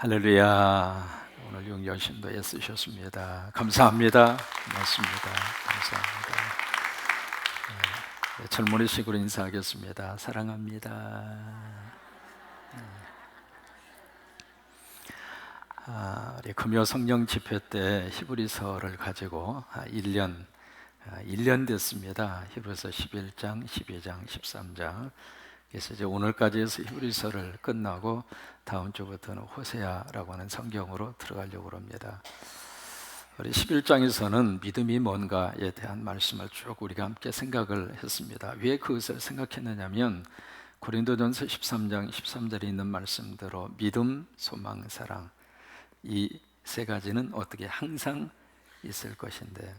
할렐루야. 오늘 용여신도에 쓰셨습니다. 감사합니다. 고맙습니다. 감사합니다. 젊은이식으로 인사하겠습니다. 사랑합니다. 우리 금요 성령 집회 때 히브리서를 가지고 1년 됐습니다. 히브리서 11장, 12장, 13장. 그래서 이제 오늘까지 해서 히브리서를 끝나고 다음 주부터는 호세아라고 하는 성경으로 들어가려고 합니다. 우리 11장에서는 믿음이 뭔가에 대한 말씀을 쭉 우리가 함께 생각을 했습니다. 왜 그것을 생각했느냐면 고린도전서 13장 13절에 있는 말씀대로 믿음, 소망, 사랑 이 세 가지는 어떻게 항상 있을 것인데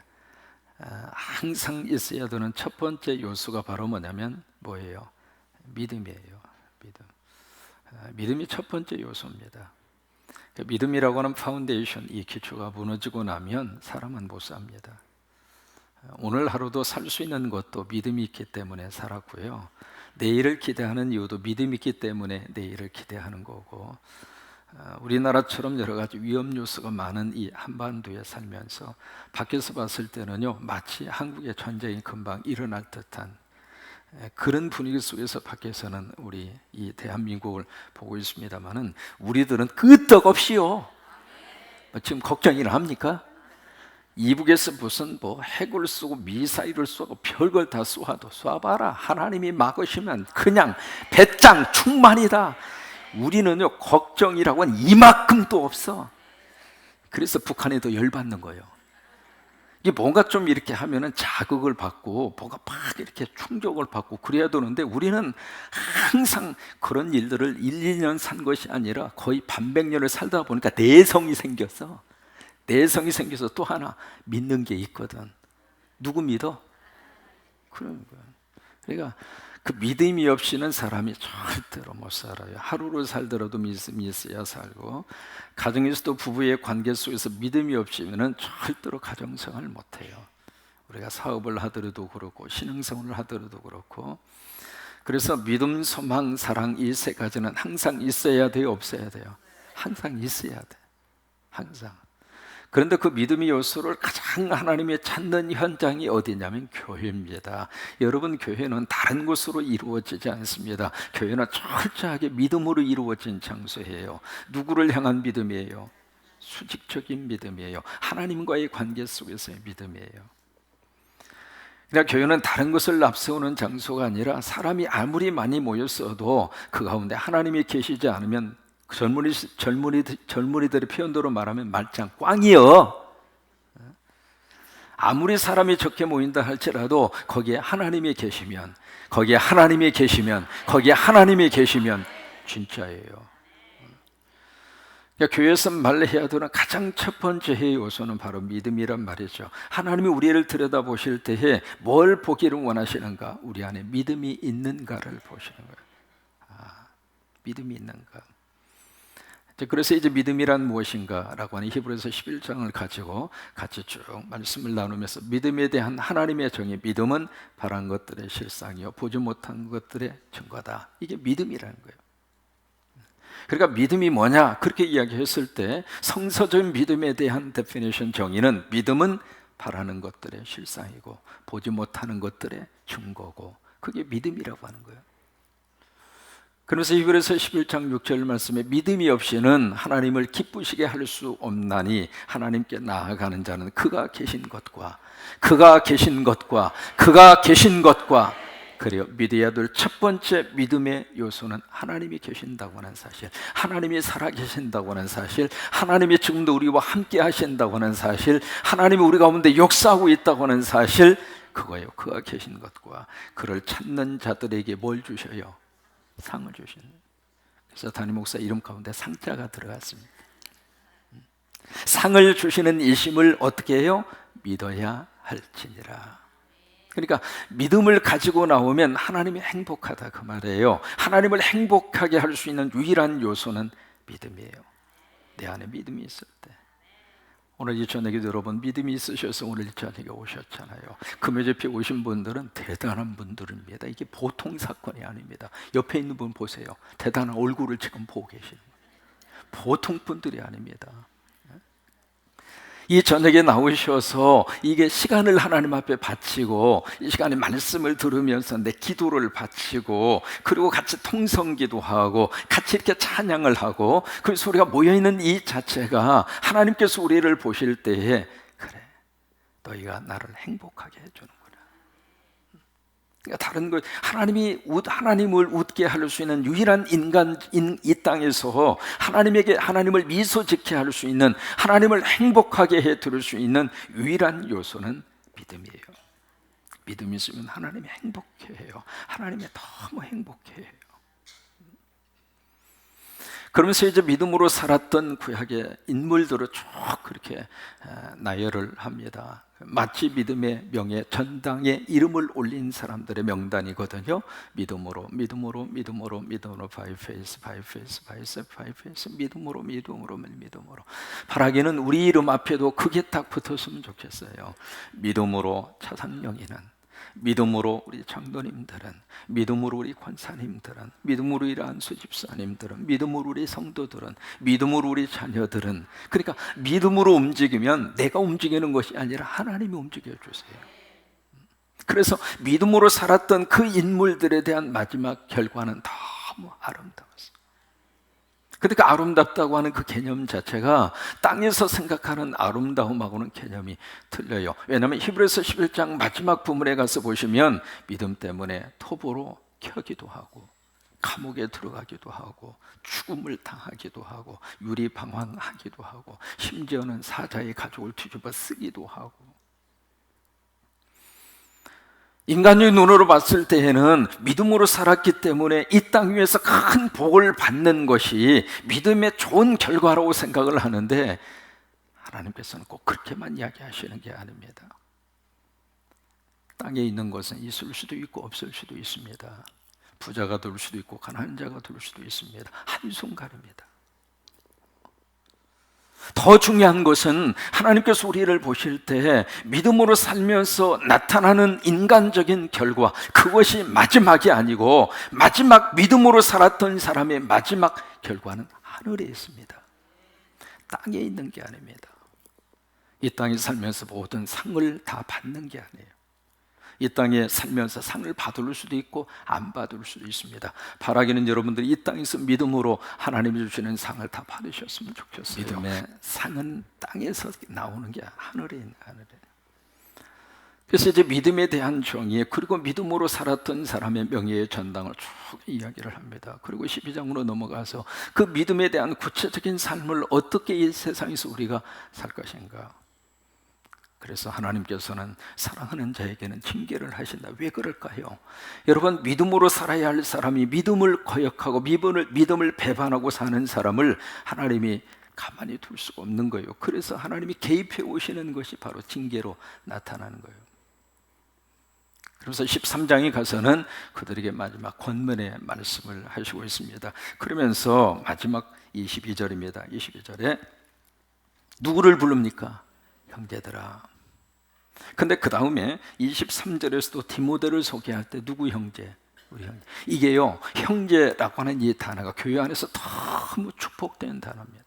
항상 있어야 되는 첫 번째 요소가 바로 뭐냐면 뭐예요? 믿음이에요. 믿음이 첫 번째 요소입니다. 믿음이라고 하는 파운데이션, 이 기초가 무너지고 나면 사람은 못 삽니다. 오늘 하루도 살 수 있는 것도 믿음이 있기 때문에 살았고요. 내일을 기대하는 이유도 믿음이 있기 때문에 내일을 기대하는 거고, 우리나라처럼 여러 가지 위험 요소가 많은 이 한반도에 살면서 밖에서 봤을 때는요, 마치 한국의 전쟁이 금방 일어날 듯한 그런 분위기 속에서 밖에서는 우리 이 대한민국을 보고 있습니다만은 우리들은 끄떡없이요. 지금 걱정이나 합니까? 이북에서 무슨 핵을 쏘고 미사일을 쏘고 별걸 다 쏘아도 쏴봐라. 하나님이 막으시면 그냥 배짱 충만이다. 우리는요 걱정이라고 하는 이만큼도 없어. 그래서 북한에 더 열받는 거예요. 이게 뭔가 좀 이렇게 하면은 자극을 받고 뭔가 막 이렇게 충격을 받고 그래야 되는데 우리는 항상 그런 일들을 1, 2년 산 것이 아니라 거의 반백년을 살다 보니까 내성이 생겨서 또 하나 믿는 게 있거든. 누구 믿어? 그런 거야. 그러니까 그 믿음이 없이는 사람이 절대로 못 살아요. 하루를 살더라도 믿음이 있어야 살고, 가정에서도 부부의 관계 속에서 믿음이 없이는 절대로 가정생활을 못 해요. 우리가 사업을 하더라도 그렇고 신앙생활을 하더라도 그렇고. 그래서 믿음, 소망, 사랑 이 세 가지는 항상 있어야 돼요, 없어야 돼요? 항상 있어야 돼. 항상. 그런데 그 믿음의 요소를 가장 하나님이 찾는 현장이 어디냐면 교회입니다. 여러분, 교회는 다른 곳으로 이루어지지 않습니다. 교회는 철저하게 믿음으로 이루어진 장소예요. 누구를 향한 믿음이에요? 수직적인 믿음이에요. 하나님과의 관계 속에서의 믿음이에요. 그러니까 교회는 다른 것을 앞세우는 장소가 아니라 사람이 아무리 많이 모였어도 그 가운데 하나님이 계시지 않으면 젊은이들의 표현대로 말하면 말짱 꽝이요. 아무리 사람이 적게 모인다 할지라도 거기에 하나님이 계시면 진짜예요. 그러니까 교회에서 말해야 되는 가장 첫 번째 요소는 바로 믿음이란 말이죠. 하나님이 우리를 들여다보실 때에 뭘 보기를 원하시는가? 우리 안에 믿음이 있는가를 보시는 거예요. 믿음이 있는가? 그래서 이제 믿음이란 무엇인가라고 하는 히브리서 11장을 가지고 같이 쭉 말씀을 나누면서 믿음에 대한 하나님의 정의, 믿음은 바란 것들의 실상이요 보지 못한 것들의 증거다. 이게 믿음이라는 거예요. 그러니까 믿음이 뭐냐? 그렇게 이야기했을 때 성서적인 믿음에 대한 데피니션 정의는 믿음은 바라는 것들의 실상이고 보지 못하는 것들의 증거고, 그게 믿음이라고 하는 거예요. 그래서 히브리서 11장 6절 말씀에 믿음이 없이는 하나님을 기쁘시게 할 수 없나니 하나님께 나아가는 자는 그가 계신 것과 그래요. 믿어야 될 첫 번째 믿음의 요소는 하나님이 계신다고 하는 사실, 하나님이 살아계신다고 하는 사실, 하나님이 지금도 우리와 함께 하신다고 하는 사실, 하나님이 우리 가운데 역사하고 있다고 하는 사실, 그거예요. 그가 계신 것과 그를 찾는 자들에게 뭘 주셔요? 상을 주시는. 그래서 담임 목사 이름 가운데 상자가 들어갔습니다. 상을 주시는 이심을 어떻게 해요? 믿어야 할지니라. 그러니까 믿음을 가지고 나오면 하나님이 행복하다 그 말이에요. 하나님을 행복하게 할 수 있는 유일한 요소는 믿음이에요. 내 안에 믿음이 있을 때. 오늘 이 저녁에도 여러분 믿음이 있으셔서 오늘 이 저녁에 오셨잖아요. 금요 집회 오신 분들은 대단한 분들입니다. 이게 보통 사건이 아닙니다. 옆에 있는 분 보세요. 대단한 얼굴을 지금 보고 계시는 거예요. 보통 분들이 아닙니다. 이 저녁에 나오셔서 이게 시간을 하나님 앞에 바치고 이 시간에 말씀을 들으면서 내 기도를 바치고 그리고 같이 통성기도하고 같이 이렇게 찬양을 하고 그래서 우리가 모여있는 이 자체가 하나님께서 우리를 보실 때에 그래, 너희가 나를 행복하게 해주는구나. 그러니까 다른 것, 하나님을 웃게 할 수 있는 유일한 이 땅에서 하나님을 미소 짓게 할 수 있는, 하나님을 행복하게 해 드릴 수 있는 유일한 요소는 믿음이에요. 믿음이 있으면 하나님이 행복해해요. 하나님이 너무 행복해해요. 그러면서 이제 믿음으로 살았던 구약의 인물들을 쭉 그렇게 나열을 합니다. 마치 믿음의 명예 전당에 이름을 올린 사람들의 명단이거든요. 믿음으로 by faith, by faith, by faith, by faith, 믿음으로 바라기는 우리 이름 앞에도 그게 딱 붙었으면 좋겠어요. 믿음으로 차상령이는, 믿음으로 우리 장로님들은, 믿음으로 우리 권사님들은, 믿음으로 우리 안수집사님들은, 믿음으로 우리 성도들은, 믿음으로 우리 자녀들은, 그러니까 믿음으로 움직이면 내가 움직이는 것이 아니라 하나님이 움직여 주세요. 그래서 믿음으로 살았던 그 인물들에 대한 마지막 결과는 너무 아름다웠어요. 근데 그 아름답다고 하는 그 개념 자체가 땅에서 생각하는 아름다움하고는 개념이 틀려요. 왜냐하면 히브리서 11장 마지막 부분에 가서 보시면 믿음 때문에 톱으로 켜기도 하고 감옥에 들어가기도 하고 죽음을 당하기도 하고 유리방황하기도 하고 심지어는 사자의 가죽을 뒤집어 쓰기도 하고, 인간의 눈으로 봤을 때에는 믿음으로 살았기 때문에 이 땅 위에서 큰 복을 받는 것이 믿음의 좋은 결과라고 생각을 하는데, 하나님께서는 꼭 그렇게만 이야기하시는 게 아닙니다. 땅에 있는 것은 있을 수도 있고 없을 수도 있습니다. 부자가 될 수도 있고 가난한 자가 될 수도 있습니다. 한순간입니다. 더 중요한 것은 하나님께서 우리를 보실 때 믿음으로 살면서 나타나는 인간적인 결과, 그것이 마지막이 아니고 마지막 믿음으로 살았던 사람의 마지막 결과는 하늘에 있습니다. 땅에 있는 게 아닙니다. 이 땅에 살면서 모든 상을 다 받는 게 아니에요. 이 땅에 살면서 상을 받을 수도 있고 안 받을 수도 있습니다. 바라기는 여러분들이 이 땅에서 믿음으로 하나님이 주시는 상을 다 받으셨으면 좋겠어요. 믿음의 상은 땅에서 나오는 게 하늘에 있는, 하늘에. 그래서 이제 믿음에 대한 정의, 그리고 믿음으로 살았던 사람의 명예의 전당을 쭉 이야기를 합니다. 그리고 12장으로 넘어가서 그 믿음에 대한 구체적인 삶을 어떻게 이 세상에서 우리가 살 것인가. 그래서 하나님께서는 사랑하는 자에게는 징계를 하신다. 왜 그럴까요? 여러분, 믿음으로 살아야 할 사람이 믿음을 거역하고 믿음을 배반하고 사는 사람을 하나님이 가만히 둘 수가 없는 거예요. 그래서 하나님이 개입해 오시는 것이 바로 징계로 나타나는 거예요. 그래서 13장에 가서는 그들에게 마지막 권면의 말씀을 하시고 있습니다. 그러면서 마지막 22절입니다. 22절에 누구를 부릅니까? 형제들아. 근데 그 다음에 23절에서도 디모데를 소개할 때 누구 형제? 우리 형제. 이게요, 형제라고 하는 이 단어가 교회 안에서 너무 축복된 단어입니다.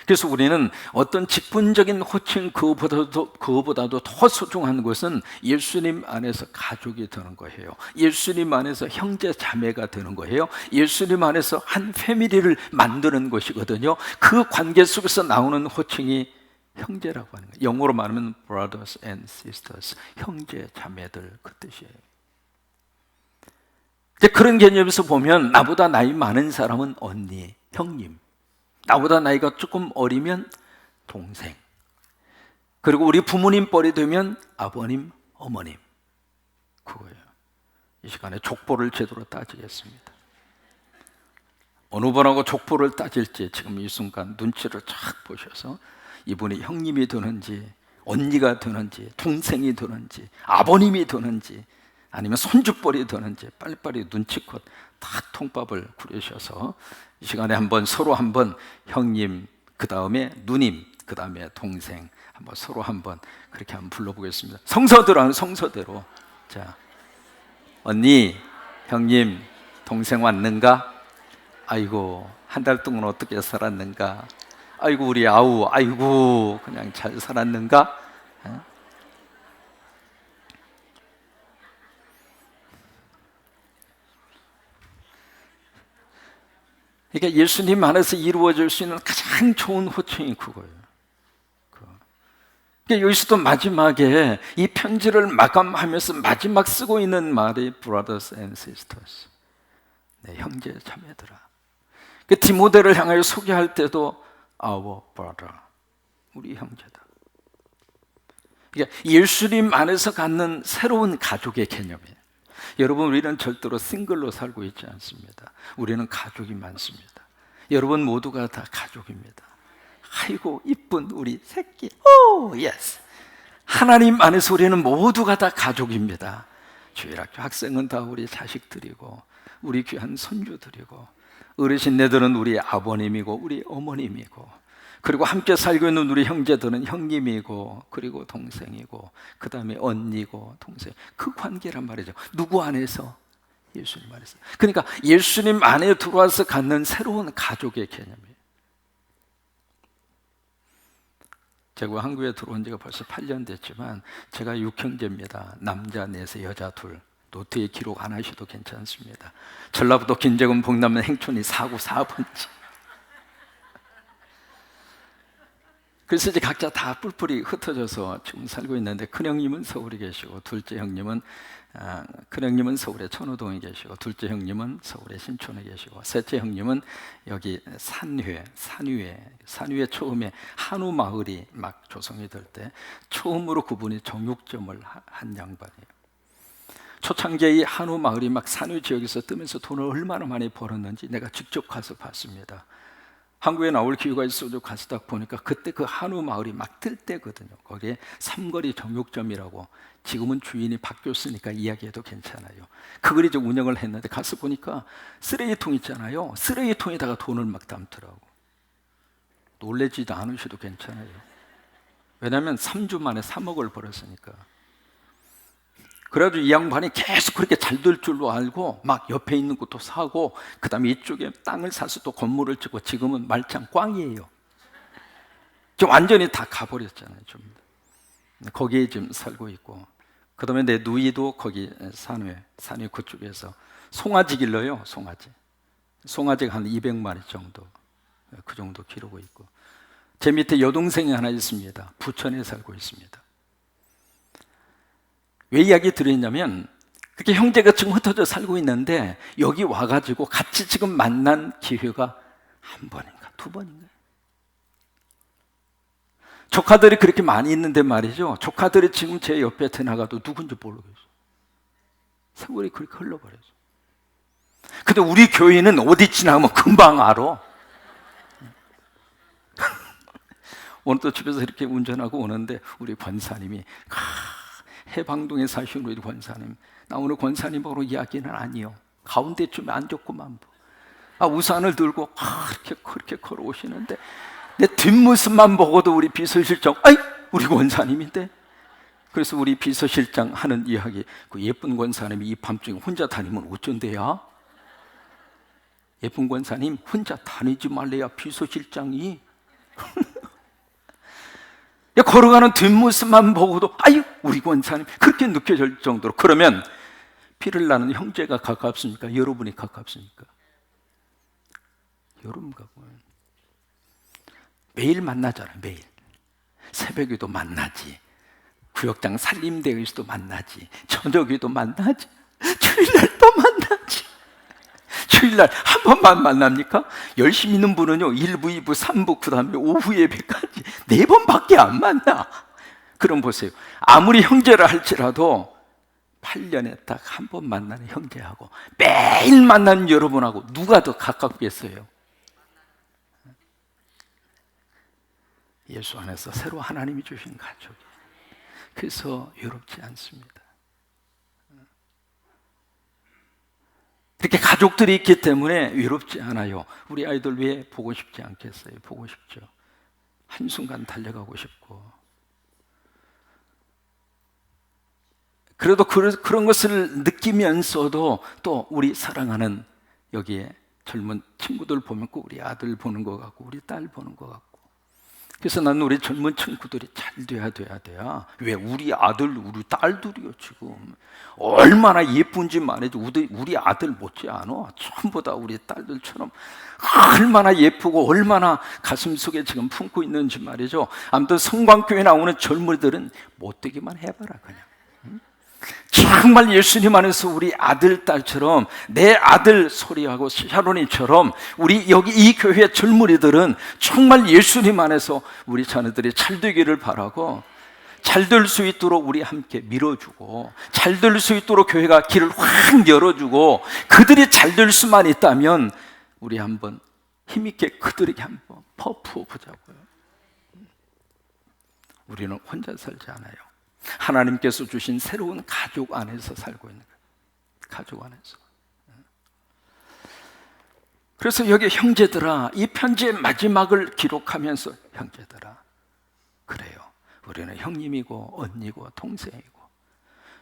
그래서 우리는 어떤 직분적인 호칭 그거보다도 더 소중한 것은 예수님 안에서 가족이 되는 거예요. 예수님 안에서 형제 자매가 되는 거예요. 예수님 안에서 한 패밀리를 만드는 것이거든요. 그 관계 속에서 나오는 호칭이 형제라고 하는 거예요. 영어로 말하면 brothers and sisters, 형제 자매들, 그 뜻이에요. 그런 개념에서 보면 나보다 나이 많은 사람은 언니, 형님, 나보다 나이가 조금 어리면 동생, 그리고 우리 부모님 뻘이 되면 아버님, 어머님, 그거예요. 이 시간에 족보를 제대로 따지겠습니다. 어느 분하고 족보를 따질지 지금 이 순간 눈치를 쫙 보셔서 이분이 형님이 되는지 언니가 되는지 동생이 되는지 아버님이 되는지 아니면 손주뻘이 되는지 빨리빨리 눈치껏 다 통밥을 구르셔서 이 시간에 서로 한번 형님, 그 다음에 누님, 그 다음에 동생, 한번 서로 한번 그렇게 한번 불러보겠습니다. 성서대로. 자, 언니, 형님, 동생 왔는가? 아이고, 한 달 동안 어떻게 살았는가? 아이고 우리 아우, 아이고 그냥 잘 살았는가? 그러니까 예수님 안에서 이루어질 수 있는 가장 좋은 호칭이 그거예요. 그러니까 여기서도 마지막에 이 편지를 마감하면서 마지막 쓰고 있는 말이 brothers and sisters, 네, 형제 자매들아. 그 디모데를 향하여 소개할 때도 our brother, 우리 형제다. 그러니까 예수님 안에서 갖는 새로운 가족의 개념이에요. 여러분, 우리는 절대로 싱글로 살고 있지 않습니다. 우리는 가족이 많습니다. 여러분 모두가 다 가족입니다. 아이고 이쁜 우리 새끼, 오 예스. 하나님 안에서 우리는 모두가 다 가족입니다. 주일학교 학생은 다 우리 자식들이고, 우리 귀한 손주들이고, 어르신네들은 우리 아버님이고 우리 어머님이고, 그리고 함께 살고 있는 우리 형제들은 형님이고, 그리고 동생이고, 그 다음에 언니고 동생. 그 관계란 말이죠. 누구 안에서? 예수님 안에서. 그러니까 예수님 안에 들어와서 갖는 새로운 가족의 개념이에요. 제가 한국에 들어온 지가 벌써 8년 됐지만 제가 6형제입니다. 남자 4세, 여자 2. 노트에 기록 안 하셔도 괜찮습니다. 전라북도 긴제군 봉남면 행촌이 4구 4번지. 그래서 이제 각자 다 뿔뿔이 흩어져서 지금 살고 있는데, 큰형님은 서울에 계시고, 둘째 형님은 큰형님은 서울의 천호동에 계시고, 둘째 형님은 서울의 신촌에 계시고, 셋째 형님은 여기 산위에 처음에 한우 마을이 막 조성이 될 때 처음으로 그분이 정육점을 한 양반이에요. 초창기에 이 한우 마을이 막 산위 지역에서 뜨면서 돈을 얼마나 많이 벌었는지 내가 직접 가서 봤습니다. 한국에 나올 기회가 있어서 가서 딱 보니까 그때 그 한우 마을이 막 뜰 때거든요. 거기에 삼거리 정육점이라고, 지금은 주인이 바뀌었으니까 이야기해도 괜찮아요. 그걸 이제 운영을 했는데 가서 보니까 쓰레기통 있잖아요. 쓰레기통에다가 돈을 막 담더라고. 놀래지도 않으셔도 괜찮아요. 왜냐하면 3주 만에 3억을 벌었으니까. 그래가지고 이 양반이 계속 그렇게 잘 될 줄로 알고 막 옆에 있는 것도 사고, 그 다음에 이쪽에 땅을 사서 또 건물을 짓고, 지금은 말짱 꽝이에요. 지금 완전히 다 가버렸잖아요. 좀 거기에 지금 살고 있고, 그 다음에 내 누이도 거기 산회 그쪽에서 송아지 길러요. 송아지가 한 200마리 정도, 그 정도 기르고 있고, 제 밑에 여동생이 하나 있습니다. 부천에 살고 있습니다. 왜 이야기 드렸냐면, 그렇게 형제가 지금 흩어져 살고 있는데 여기 와가지고 같이 지금 만난 기회가 한 번인가 두 번인가. 조카들이 그렇게 많이 있는데 말이죠, 조카들이 지금 제 옆에 지나가도 누군지 모르겠어요. 세월이 그렇게 흘러버렸어요. 근데 우리 교회는 어디 지나가면 금방 알아. 오늘 또 집에서 이렇게 운전하고 오는데 우리 권사님이, 해방동에 사시는 우리 권사님, 나 오늘 권사님하고 이야기는 아니요, 가운데쯤에 앉았구만. 우산을 들고 그렇게 걸어오시는데 내 뒷모습만 보고도 우리 비서실장, 아이 우리 권사님인데. 그래서 우리 비서실장 하는 이야기, 그 예쁜 권사님이 이 밤중에 혼자 다니면 어쩐대야? 예쁜 권사님 혼자 다니지 말래야 비서실장이. 걸어가는 뒷모습만 보고도 아유 우리 권사님, 그렇게 느껴질 정도로. 그러면 피를 나는 형제가 가깝습니까? 여러분이 가깝습니까? 여러분과 매일 만나잖아요. 매일 새벽에도 만나지, 구역장 살림대회에서도 만나지, 저녁에도 만나지, 주일날 또 만나지. 주일날 한 번만 만납니까? 열심히 있는 분은요 1부, 2부, 3부, 그 다음에 오후 예배까지 4번밖에 안 만나. 그럼 보세요, 아무리 형제라 할지라도 8년에 딱 한 번 만나는 형제하고 매일 만나는 여러분하고 누가 더 가깝겠어요? 예수 안에서 새로 하나님이 주신 가족이. 그래서 외롭지 않습니다. 이렇게 가족들이 있기 때문에 외롭지 않아요. 우리 아이들 왜 보고 싶지 않겠어요? 보고 싶죠. 한순간 달려가고 싶고. 그래도 그런 것을 느끼면서도 또 우리 사랑하는 여기에 젊은 친구들 보면 꼭 우리 아들 보는 것 같고 우리 딸 보는 것 같고, 그래서 나는 우리 젊은 친구들이 잘 돼야. 왜? 우리 아들, 우리 딸들이요 지금 얼마나 예쁜지 말해도 우리 아들 못지 않아. 전부 다 우리 딸들처럼 얼마나 예쁘고 얼마나 가슴 속에 지금 품고 있는지 말이죠. 아무튼 성광교회 나오는 젊은이들은 못되기만 해봐라 그냥. 정말 예수님 안에서 우리 아들, 딸처럼, 내 아들 소리하고 샤론이처럼 우리 여기 이 교회 젊은이들은 정말 예수님 안에서 우리 자녀들이 잘 되기를 바라고, 잘 될 수 있도록 우리 함께 밀어주고, 잘 될 수 있도록 교회가 길을 확 열어주고, 그들이 잘 될 수만 있다면 우리 한번 힘있게 그들에게 한번 퍼부어 보자고요. 우리는 혼자 살지 않아요. 하나님께서 주신 새로운 가족 안에서 살고 있는 거예요. 가족 안에서. 그래서 여기 형제들아, 이 편지의 마지막을 기록하면서 형제들아, 그래요, 우리는 형님이고 언니고 동생이고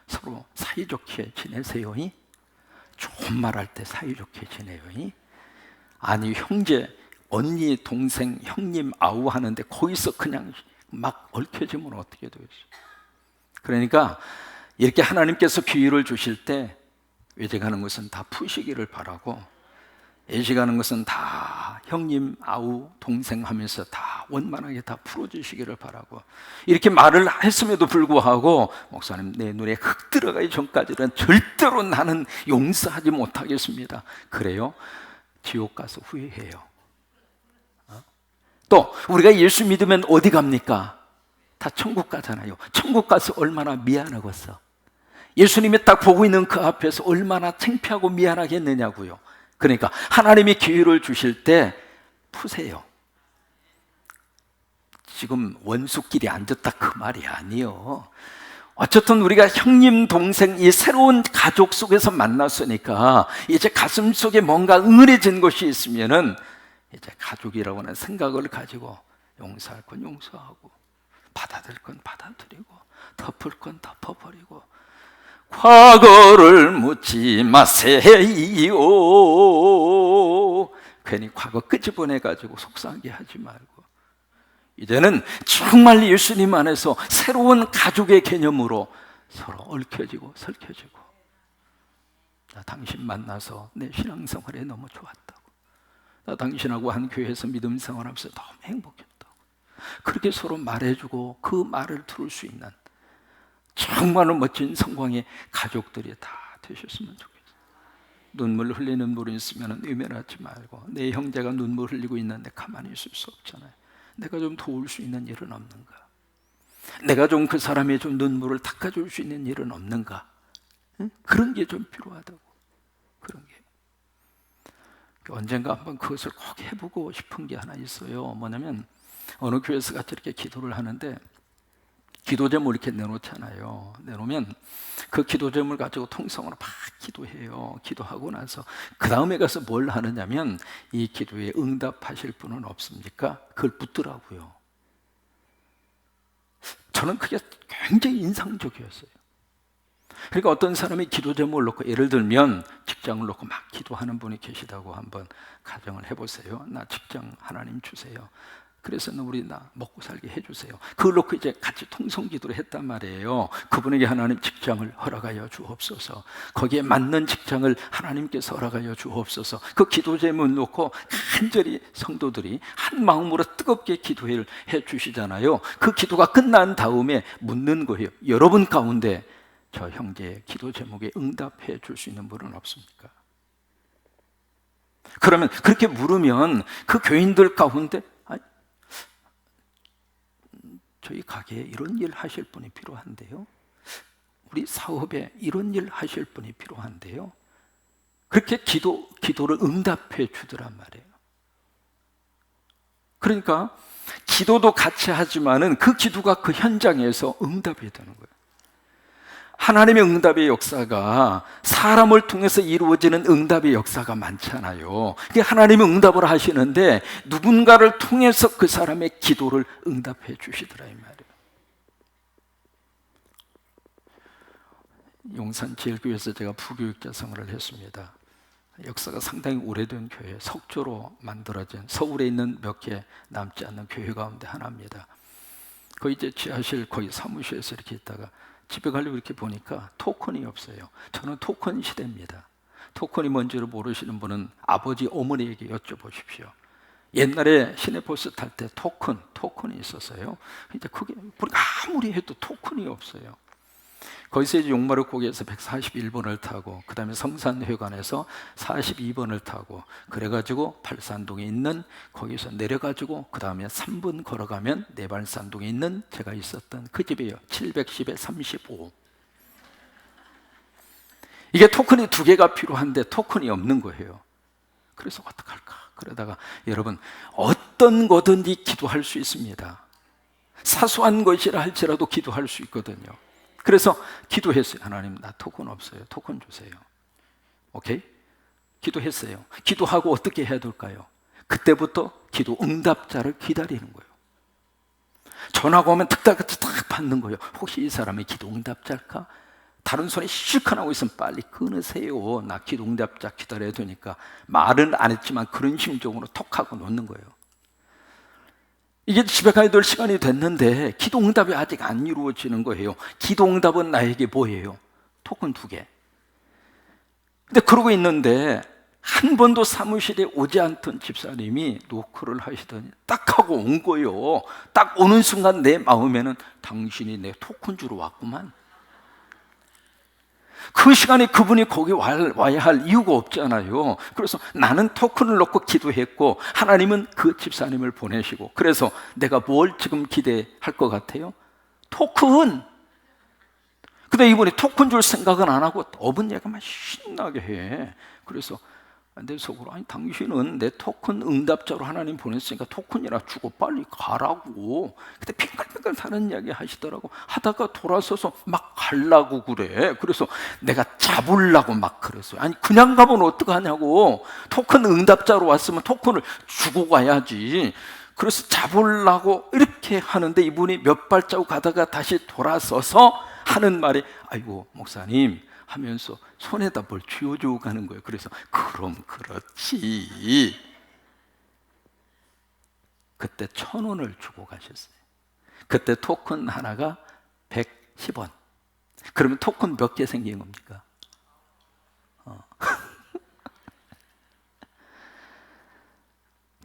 서로 사이좋게 지내세요. 좋은 말할 때 사이좋게 지내요. 아니 형제, 언니, 동생, 형님, 아우 하는데 거기서 그냥 막 얽혀지면 어떻게 되겠어요? 그러니까 이렇게 하나님께서 기회를 주실 때 외직하는 것은 다 푸시기를 바라고, 예식하는 것은 다 형님, 아우, 동생 하면서 다 원만하게 다 풀어주시기를 바라고, 이렇게 말을 했음에도 불구하고 목사님 내 눈에 흙 들어가기 전까지는 절대로 나는 용서하지 못하겠습니다. 그래요? 지옥 가서 후회해요. 또 우리가 예수 믿으면 어디 갑니까? 다 천국 가잖아요. 천국 가서 얼마나 미안하겠어. 예수님이 딱 보고 있는 그 앞에서 얼마나 창피하고 미안하겠느냐고요. 그러니까 하나님이 기회를 주실 때 푸세요. 지금 원수끼리 앉았다 그 말이 아니요. 어쨌든 우리가 형님, 동생, 이 새로운 가족 속에서 만났으니까 이제 가슴 속에 뭔가 응어해진 것이 있으면은 이제 가족이라고 하는 생각을 가지고 용서할 건 용서하고, 받아들일 건 받아들이고, 덮을 건 덮어버리고, 과거를 묻지 마세요. 괜히 과거 끄집어내가지고 속상하게 하지 말고, 이제는 정말 예수님 안에서 새로운 가족의 개념으로 서로 얽혀지고 설켜지고, 나 당신 만나서 내 신앙생활에 너무 좋았다고, 나 당신하고 한 교회에서 믿음 생활하면서 너무 행복했다고, 그렇게 서로 말해주고 그 말을 들을 수 있는 정말 멋진 성광의 가족들이 다 되셨으면 좋겠어요. 눈물 흘리는 분이 있으면 외면하지 말고, 내 형제가 눈물 흘리고 있는데 가만히 있을 수 없잖아요. 내가 좀 도울 수 있는 일은 없는가? 내가 좀 그 사람의 좀 눈물을 닦아줄 수 있는 일은 없는가? 응? 그런 게 좀 필요하다고. 그런 게 언젠가 한번 그것을 꼭 해보고 싶은 게 하나 있어요. 뭐냐면 어느 교회에서 같이 이렇게 기도를 하는데 기도 제목을 이렇게 내놓잖아요. 내놓으면 그 기도 제목을 가지고 통성으로 막 기도해요. 기도하고 나서 그 다음에 가서 뭘 하느냐면, 이 기도에 응답하실 분은 없습니까? 그걸 묻더라고요. 저는 그게 굉장히 인상적이었어요. 그러니까 어떤 사람이 기도 제목을 놓고, 예를 들면 직장을 놓고 막 기도하는 분이 계시다고 한번 가정을 해보세요. 나 직장 하나님 주세요. 그래서 우리 나 먹고 살게 해주세요. 그걸 놓고 이제 같이 통성기도를 했단 말이에요. 그분에게 하나님 직장을 허락하여 주옵소서, 거기에 맞는 직장을 하나님께서 허락하여 주옵소서. 그 기도 제목을 놓고 간절히 성도들이 한 마음으로 뜨겁게 기도를 해 주시잖아요. 그 기도가 끝난 다음에 묻는 거예요. 여러분 가운데 저 형제의 기도 제목에 응답해 줄 수 있는 분은 없습니까? 그러면 그렇게 물으면 그 교인들 가운데 저희 가게에 이런 일 하실 분이 필요한데요, 우리 사업에 이런 일 하실 분이 필요한데요, 그렇게 기도를 응답해 주더란 말이에요. 그러니까 기도도 같이 하지만은 그 기도가 그 현장에서 응답이 되는 거예요. 하나님의 응답의 역사가 사람을 통해서 이루어지는 응답의 역사가 많잖아요. 하나님이 응답을 하시는데 누군가를 통해서 그 사람의 기도를 응답해 주시더라 이 말이에요. 용산 제일교회에서 제가 부교육자 생활을 했습니다. 역사가 상당히 오래된 교회, 석조로 만들어진 서울에 있는 몇 개 남지 않는 교회 가운데 하나입니다. 거의 이제 지하실 거의 사무실에서 이렇게 있다가 집에 가려고 이렇게 보니까 토큰이 없어요. 저는 토큰 시대입니다. 토큰이 뭔지를 모르시는 분은 아버지, 어머니에게 여쭤보십시오. 옛날에 시내버스 탈 때 토큰이 있었어요. 이제 그게 우리가 아무리 해도 토큰이 없어요. 거기서 이제 용마르고개에서 141번을 타고 그 다음에 성산회관에서 42번을 타고 그래가지고 팔산동에 있는 거기서 내려가지고 그 다음에 3분 걸어가면 내발산동에 있는 제가 있었던 그 집이에요. 710에 35. 이게 토큰이 2개가 필요한데 토큰이 없는 거예요. 그래서 어떡할까? 그러다가 여러분, 어떤 거든지 기도할 수 있습니다. 사소한 것이라 할지라도 기도할 수 있거든요. 그래서 기도했어요. 하나님, 나 토큰 없어요. 토큰 주세요. 오케이? 기도했어요. 기도하고 어떻게 해야 될까요? 그때부터 기도 응답자를 기다리는 거예요. 전화가 오면 탁탁 받는 거예요. 혹시 이 사람이 기도 응답자일까? 다른 손에 실컷 하고 있으면 빨리 끊으세요. 나 기도 응답자 기다려야 되니까. 말은 안 했지만 그런 심정으로 톡 하고 놓는 거예요. 이게 집에 가야 될 시간이 됐는데 기도 응답이 아직 안 이루어지는 거예요. 기도 응답은 나에게 뭐예요? 토큰 2개. 근데 그러고 있는데 한 번도 사무실에 오지 않던 집사님이 노크를 하시더니 딱 하고 온 거예요. 딱 오는 순간 내 마음에는 당신이 내 토큰 주러 왔구만. 그 시간에 그분이 거기 와야 할 이유가 없잖아요. 그래서 나는 토큰을 놓고 기도했고 하나님은 그 집사님을 보내시고, 그래서 내가 뭘 지금 기대할 것 같아요? 토큰! 근데 이분이 토큰 줄 생각은 안 하고 업은 얘기만 신나게 해. 그래서 내 속으로, 아니 당신은 내 토큰 응답자로 하나님 보냈으니까 토큰이나 주고 빨리 가라고. 근데 핑글핑글 다른 이야기 하시더라고. 하다가 돌아서서 막 가려고 그래. 그래서 내가 잡으려고 막 그랬어요. 아니 그냥 가면 어떡하냐고. 토큰 응답자로 왔으면 토큰을 주고 가야지. 그래서 잡으려고 이렇게 하는데 이분이 몇 발자국 가다가 다시 돌아서서 하는 말이, 아이고 목사님 하면서 손에다 뭘 쥐어주고 가는 거예요. 그래서 그럼 그렇지. 그때 1,000원을 주고 가셨어요. 그때 토큰 하나가 110원. 그러면 토큰 몇 개 생긴 겁니까?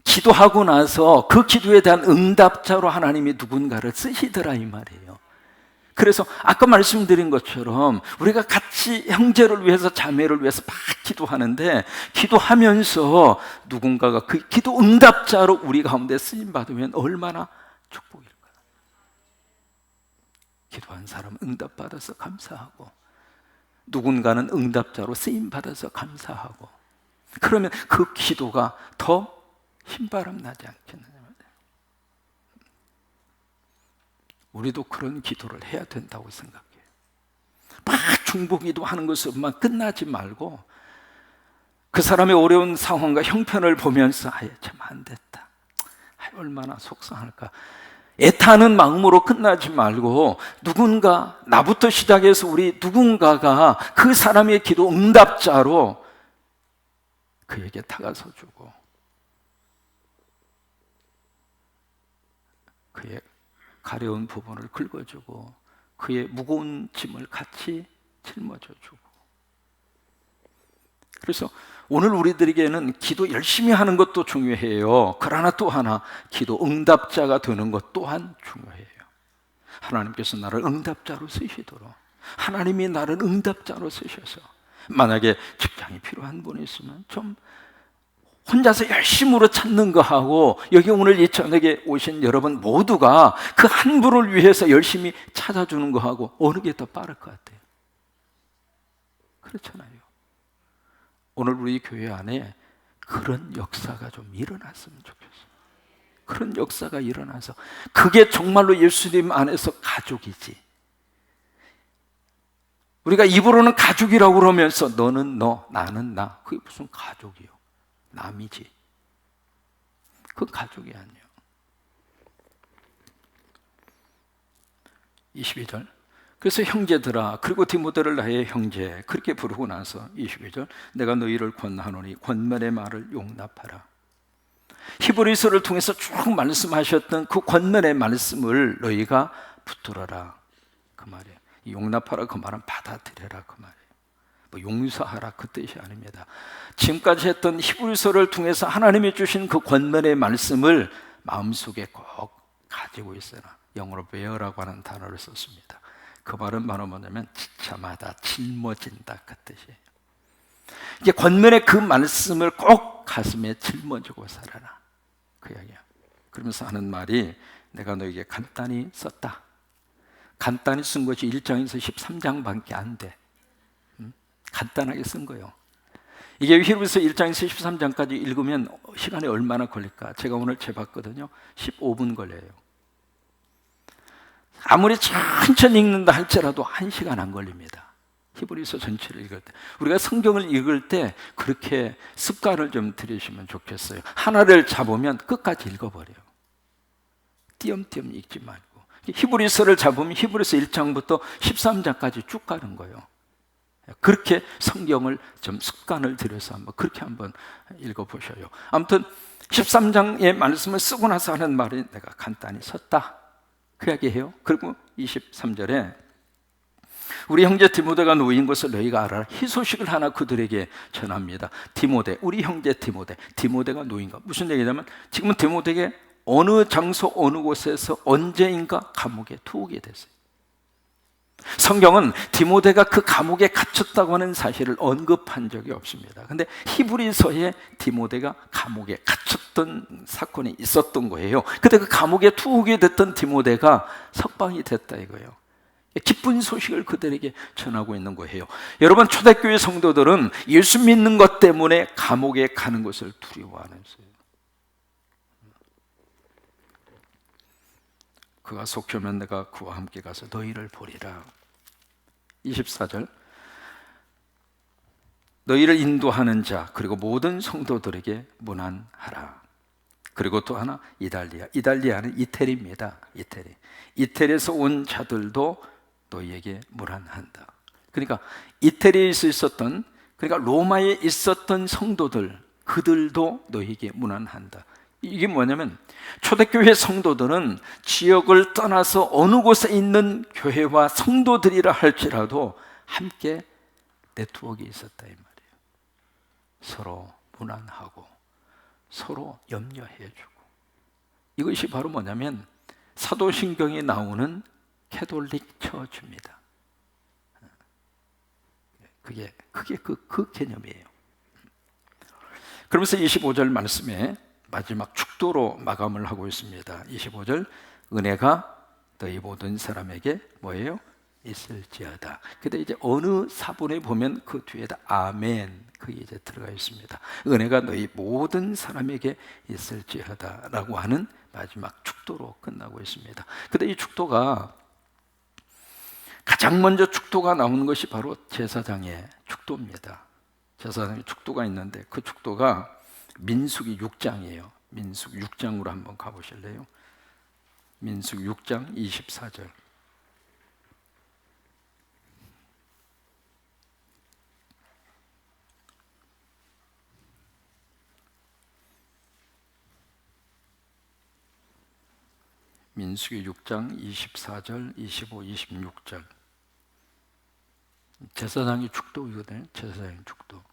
기도하고 나서 그 기도에 대한 응답자로 하나님이 누군가를 쓰시더라 이 말이에요. 그래서 아까 말씀드린 것처럼 우리가 같이 형제를 위해서 자매를 위해서 막 기도하는데, 기도하면서 누군가가 그 기도 응답자로 우리 가운데 쓰임받으면 얼마나 축복일까요? 기도한 사람 응답받아서 감사하고 누군가는 응답자로 쓰임받아서 감사하고, 그러면 그 기도가 더 힘바람 나지 않겠느냐. 우리도 그런 기도를 해야 된다고 생각해요. 막 중보기도 하는 것으로만 끝나지 말고 그 사람의 어려운 상황과 형편을 보면서 아예 참 안 됐다, 얼마나 속상할까, 애타는 마음으로 끝나지 말고 누군가, 나부터 시작해서 우리 누군가가 그 사람의 기도 응답자로 그에게 다가서 주고 그의 가려운 부분을 긁어주고 그의 무거운 짐을 같이 짊어져주고. 그래서 오늘 우리들에게는 기도 열심히 하는 것도 중요해요. 그러나 또 하나, 기도 응답자가 되는 것 또한 중요해요. 하나님께서 나를 응답자로 쓰시도록, 하나님이 나를 응답자로 쓰셔서 만약에 직장이 필요한 분이 있으면 좀 혼자서 열심으로 찾는 거하고 여기 오늘 이 저녁에 오신 여러분 모두가 그 한 분을 위해서 열심히 찾아주는 거하고 어느 게 더 빠를 것 같아요? 그렇잖아요. 오늘 우리 교회 안에 그런 역사가 좀 일어났으면 좋겠어요. 그런 역사가 일어나서 그게 정말로 예수님 안에서 가족이지. 우리가 입으로는 가족이라고 그러면서 너는 너, 나는 나, 그게 무슨 가족이요? 남이지. 그건 가족이 아니에요. 22절. 그래서 형제들아, 그리고 디모데를 나의 형제, 그렇게 부르고 나서 22절, 내가 너희를 권하노니 권면의 말을 용납하라. 히브리서를 통해서 쭉 말씀하셨던 그 권면의 말씀을 너희가 붙들어라, 그 말이에요. 용납하라 그 말은 받아들여라 그 말이에요. 뭐 용서하라 그 뜻이 아닙니다. 지금까지 했던 히브리서를 통해서 하나님이 주신 그 권면의 말씀을 마음속에 꼭 가지고 있어라. 영어로 bear라고 하는 단어를 썼습니다. 그 말은 바로 뭐냐면 지참하다, 짊어진다 그 뜻이에요. 이게 권면의 그 말씀을 꼭 가슴에 짊어지고 살아라 그 이야기야. 그러면서 하는 말이 내가 너에게 간단히 썼다. 간단히 쓴 것이 1장에서 13장밖에 안 돼. 간단하게 쓴 거예요. 이게 히브리서 1장에서 13장까지 읽으면 시간이 얼마나 걸릴까? 제가 오늘 재봤거든요. 15분 걸려요. 아무리 천천히 읽는다 할지라도 1시간 안 걸립니다. 히브리서 전체를 읽을 때. 우리가 성경을 읽을 때 그렇게 습관을 좀 들이시면 좋겠어요. 하나를 잡으면 끝까지 읽어버려요. 띄엄띄엄 읽지 말고. 히브리서를 잡으면 히브리서 1장부터 13장까지 쭉 가는 거예요. 그렇게 성경을 좀 습관을 들여서 그렇게 한번 읽어보셔요. 아무튼 13장의 말씀을 쓰고 나서 하는 말이 내가 간단히 썼다 그 이야기해요. 그리고 23절에 우리 형제 디모데가 놓인 것을 너희가 알아라. 희소식을 하나 그들에게 전합니다. 디모데, 우리 형제 디모데가 놓인 것. 무슨 얘기냐면 지금은 디모데에게 어느 장소 어느 곳에서 언제인가 감옥에 투옥이 됐어요. 성경은 디모데가 그 감옥에 갇혔다고 하는 사실을 언급한 적이 없습니다. 그런데 히브리서에 디모데가 감옥에 갇혔던 사건이 있었던 거예요. 그때 그 감옥에 투옥이 됐던 디모데가 석방이 됐다 이거예요. 기쁜 소식을 그들에게 전하고 있는 거예요. 여러분, 초대교회 성도들은 예수 믿는 것 때문에 감옥에 가는 것을 두려워하면서요. 그가 속혀면 내가 그와 함께 가서 너희를 보리라. 24절, 너희를 인도하는 자 그리고 모든 성도들에게 문안하라. 그리고 또 하나 이달리아는 이태리입니다. 이태리에서 온 자들도 너희에게 문안한다. 그러니까 이태리에 있었던, 그러니까 로마에 있었던 성도들, 그들도 너희에게 문안한다. 이게 뭐냐면 초대교회 성도들은 지역을 떠나서 어느 곳에 있는 교회와 성도들이라 할지라도 함께 네트워크가 있었다 이 말이에요. 서로 문안하고 서로 염려해주고. 이것이 바로 뭐냐면 사도신경에 나오는 캐톨릭 처치입니다. 그게 그 개념이에요. 그러면서 25절 말씀에 마지막 축도로 마감을 하고 있습니다. 25절, 은혜가 너희 모든 사람에게 뭐예요? 있을지어다. 근데 이제 어느 사본에 보면 그 뒤에다 아멘 그게 이제 들어가 있습니다. 은혜가 너희 모든 사람에게 있을지어다 라고 하는 마지막 축도로 끝나고 있습니다. 근데 이 축도가 가장 먼저 축도가 나오는 것이 바로 제사장의 축도입니다. 제사장의 축도가 있는데 그 축도가 민수기 6장이에요. 민수기 6장으로 한번 가보실래요? 민수기 6장 24절. 민수기 6장 24절, 25, 26절. 제사장의 축도이거든요. 제사장의 축도.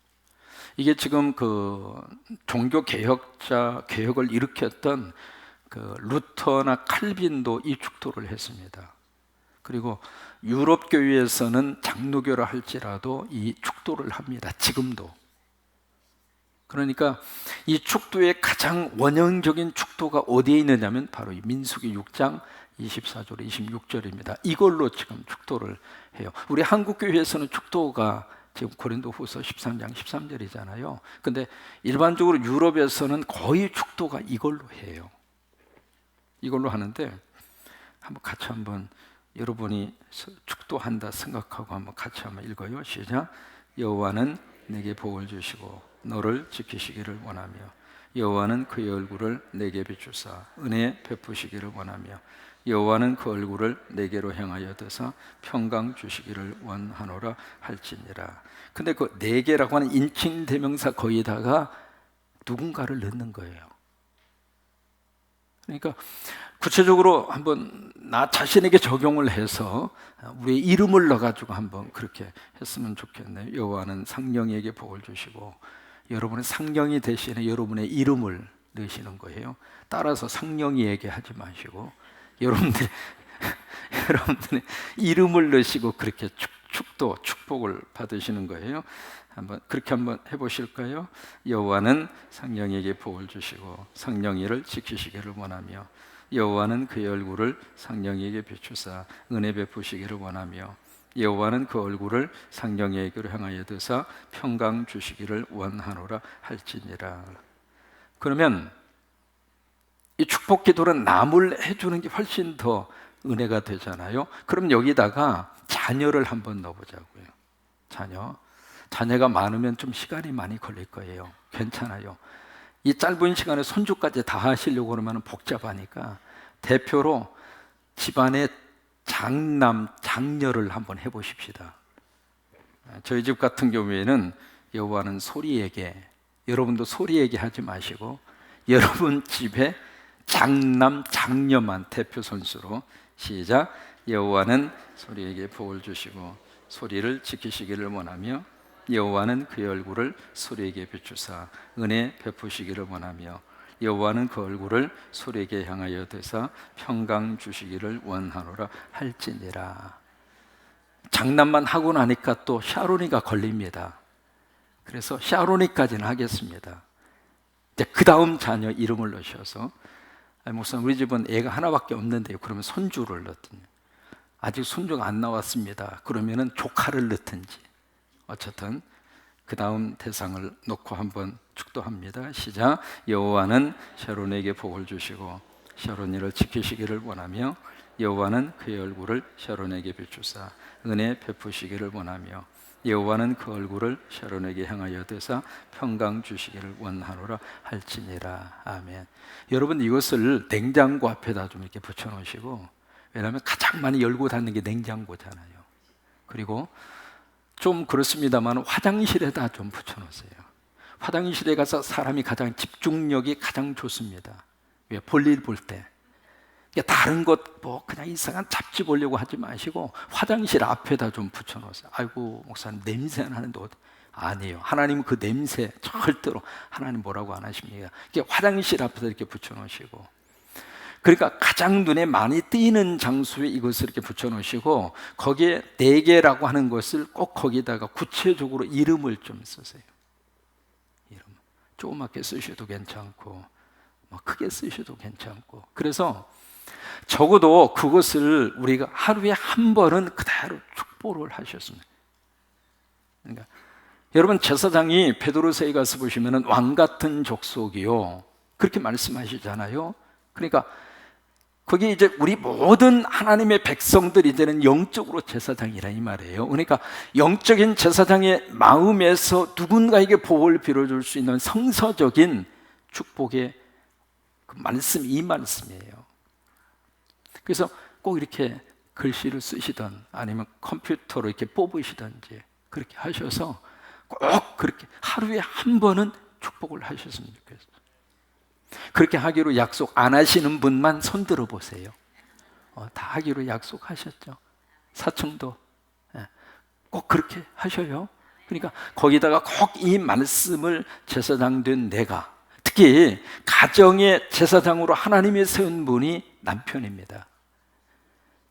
이게 지금 그 종교 개혁을 일으켰던 그 루터나 칼빈도 이 축도를 했습니다. 그리고 유럽 교회에서는 장로교라 할지라도 이 축도를 합니다. 지금도. 그러니까 이 축도의 가장 원형적인 축도가 어디에 있느냐면 바로 이 민수기 6장 24절, 26절입니다. 이걸로 지금 축도를 해요. 우리 한국교회에서는 축도가 지금 고린도후서 13장 13절이잖아요. 근데 일반적으로 유럽에서는 거의 축도가 이걸로 해요. 이걸로 하는데 같이 한번 여러분이 축도한다 생각하고 한번 같이 한번 읽어요. 시작. 여호와는 내게 복을 주시고 너를 지키시기를 원하며 여호와는 그의 얼굴을 내게 비추사 은혜 베푸시기를 원하며 여호와는 그 얼굴을 내게로 향하여 드사 평강 주시기를 원하노라 할지니라. 근데 그 내게라고 하는 인칭 대명사 거기다가 누군가를 넣는 거예요. 그러니까 구체적으로 한번 나 자신에게 적용을 해서 우리의 이름을 넣어가지고 한번 그렇게 했으면 좋겠네요. 여호와는 상령에게 복을 주시고, 여러분의 상령이 대신에 여러분의 이름을 넣으시는 거예요. 따라서 상령이에게 하지 마시고 여러분들의 이름을 넣으시고 그렇게 축복을 받으시는 거예요. 그렇게 한번 해보실까요? 여호와는 상령에게 복을 주시고 상령이를 지키시기를 원하며 여호와는 그의 얼굴을 상령에게 비추사 은혜 베푸시기를 원하며 여호와는 그 얼굴을 상령에게로 향하여 드사 평강 주시기를 원하노라 할지니라. 그러면 이 축복 기도는 남을 해주는 게 훨씬 더 은혜가 되잖아요. 그럼 여기다가 자녀를 한번 넣어보자고요. 자녀가 많으면 좀 시간이 많이 걸릴 거예요. 괜찮아요. 이 짧은 시간에 손주까지 다 하시려고 그러면 복잡하니까 대표로 집안의 장남, 장녀를 한번 해보십시다. 저희 집 같은 경우에는 여호와는 소리에게, 여러분도 소리에게 하지 마시고 여러분 집에 장남, 장녀만 대표 선수로 시작. 여호와는 소리에게 복을 주시고 소리를 지키시기를 원하며 여호와는 그의 얼굴을 소리에게 비추사 은혜 베푸시기를 원하며 여호와는 그 얼굴을 소리에게 향하여 드사 평강 주시기를 원하노라 할지니라. 장난만 하고 나니까 또 샤로니가 걸립니다. 그래서 샤로니까지는 하겠습니다. 이제 그 다음 자녀 이름을 넣으셔서 목사님 우리 집은 애가 하나밖에 없는데요. 그러면 손주를 넣든지, 아직 손주가 안 나왔습니다. 그러면은 조카를 넣든지, 어쨌든 그 다음 대상을 놓고 한번 축도합니다. 시작. 여호와는 샤론에게 복을 주시고 샤론이를 지키시기를 원하며 여호와는 그의 얼굴을 샤론에게 비추사 은혜 베푸시기를 원하며 여호와는 그 얼굴을 샤론에게 향하여 드사 평강 주시기를 원하노라 할지니라. 아멘. 여러분 이것을 냉장고 앞에다 좀 이렇게 붙여놓으시고, 왜냐하면 가장 많이 열고 닫는 게 냉장고잖아요. 그리고 좀 그렇습니다만 화장실에다 좀 붙여놓으세요. 화장실에 가서 사람이 가장 집중력이 가장 좋습니다. 왜? 볼일 볼 때. 다른 것 뭐 그냥 이상한 잡지 보려고 하지 마시고 화장실 앞에다 좀 붙여놓으세요. 아이고 목사님 냄새 나는데 아니에요. 하나님은 그 냄새 절대로 하나님 뭐라고 안 하십니다. 화장실 앞에다 이렇게 붙여놓으시고, 그러니까 가장 눈에 많이 띄는 장소에 이것을 이렇게 붙여놓으시고 거기에 네 개라고 하는 것을 꼭 거기다가 구체적으로 이름을 좀 쓰세요. 이름 조그맣게 쓰셔도 괜찮고 뭐 크게 쓰셔도 괜찮고. 그래서 적어도 그것을 우리가 하루에 한 번은 그대로 축복을 하셨습니다. 그러니까 여러분 제사장이 베드로서에 가서 보시면은 왕 같은 족속이요 그렇게 말씀하시잖아요. 그러니까 거기 이제 우리 모든 하나님의 백성들이 이제는 영적으로 제사장이라 이 말이에요. 그러니까 영적인 제사장의 마음에서 누군가에게 복을 빌어줄 수 있는 성서적인 축복의 그 말씀, 이 말씀이에요. 그래서 꼭 이렇게 글씨를 쓰시던 아니면 컴퓨터로 이렇게 뽑으시든지 그렇게 하셔서 꼭 그렇게 하루에 한 번은 축복을 하셨으면 좋겠어요. 그렇게 하기로 약속 안 하시는 분만 손 들어 보세요. 다 하기로 약속하셨죠. 사층도 꼭 그렇게 하셔요. 그러니까 거기다가 꼭 이 말씀을 제사장 된 내가, 특히 가정의 제사장으로 하나님이 세운 분이 남편입니다.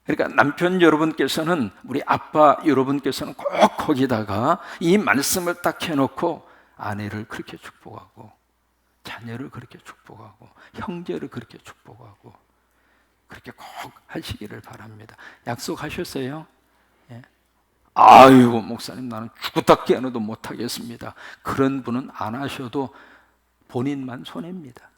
그러니까 남편 여러분께서는, 우리 아빠 여러분께서는 꼭 거기다가 이 말씀을 딱 해놓고 아내를 그렇게 축복하고 자녀를 그렇게 축복하고 형제를 그렇게 축복하고 그렇게 꼭 하시기를 바랍니다. 약속하셨어요? 예. 아이고 목사님 나는 죽었다 깨어나도 못하겠습니다. 그런 분은 안 하셔도 본인만 손해입니다.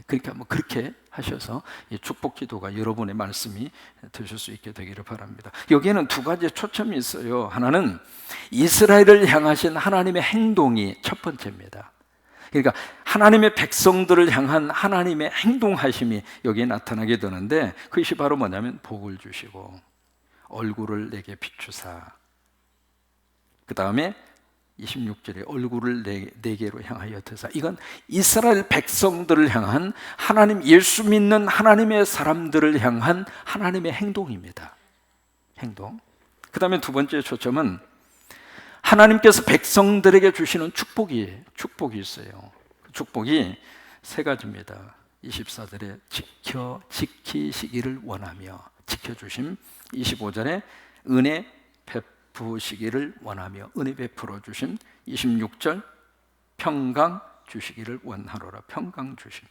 그러니까 뭐 그렇게 하셔서 이 축복 기도가 여러분의 말씀이 되실 수 있게 되기를 바랍니다. 여기에는 두 가지 초점이 있어요. 하나는 이스라엘을 향하신 하나님의 행동이 첫 번째입니다. 그러니까 하나님의 백성들을 향한 하나님의 행동하심이 여기에 나타나게 되는데, 그것이 바로 뭐냐면 복을 주시고 얼굴을 내게 비추사, 그 다음에 26절에 얼굴을 내게로 향하여 드사. 이건 이스라엘 백성들을 향한, 하나님 예수 믿는 하나님의 사람들을 향한 하나님의 행동입니다. 행동. 그 다음에 두 번째 초점은 하나님께서 백성들에게 주시는 축복이 있어요. 그 축복이 세 가지입니다. 24절에 지키시기를 원하며 지켜주심, 25절에 은혜 베푸시기를 원하며 은혜 베풀어 주심, 26절 평강 주시기를 원하노라, 평강 주심.